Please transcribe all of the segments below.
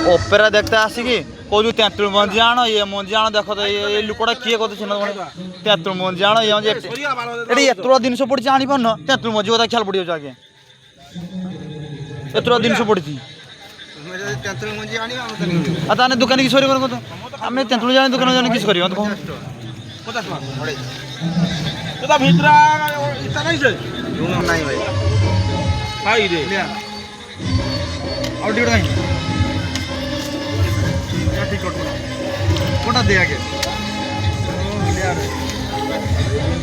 opera ଦେଖତେ ଆସିକି କହୁଛୁ ତେନ୍ତୁଳି ମଞ୍ଜି ଆଣ ଇଏ ମଞ୍ଜି ଆଣ ଦେଖ ତ ଏ ଲୋକଟା କିଏ କଥା ଚିହ୍ନ ତେନ୍ତୁଳି ମଞ୍ଜି ଆଣ ଇଏ ଏଠି ଏତୁର ଜିନିଷ ପଡ଼ିଛି ଆଣିପାରୁନ ତେନ୍ତୁଳି ମଞ୍ଜି କଥା ଖିଆଲ ପଡ଼ିଯାଉଛି ଆଜ୍ଞା ଏତୁର ଜିନିଷ ପଡ଼ିଛି ଆଉ ତାହେଲେ ଦୋକାନ କିଛି କରିବ କଥା ଆମେ ତେନ୍ତୁଳି ଜାଣି ଦୋକାନ ଜାଣି କିଛି କରିବ कोटा दे आगे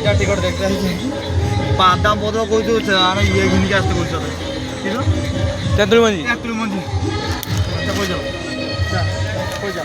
क्या टिकट देखते हैं बादाम बोतल कोई तो आना ये घिन के आस्ते बोल चलो ठीक है तेंतुली मंजी अच्छा कोई जाओ जा कोई जा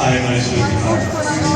Ai, mas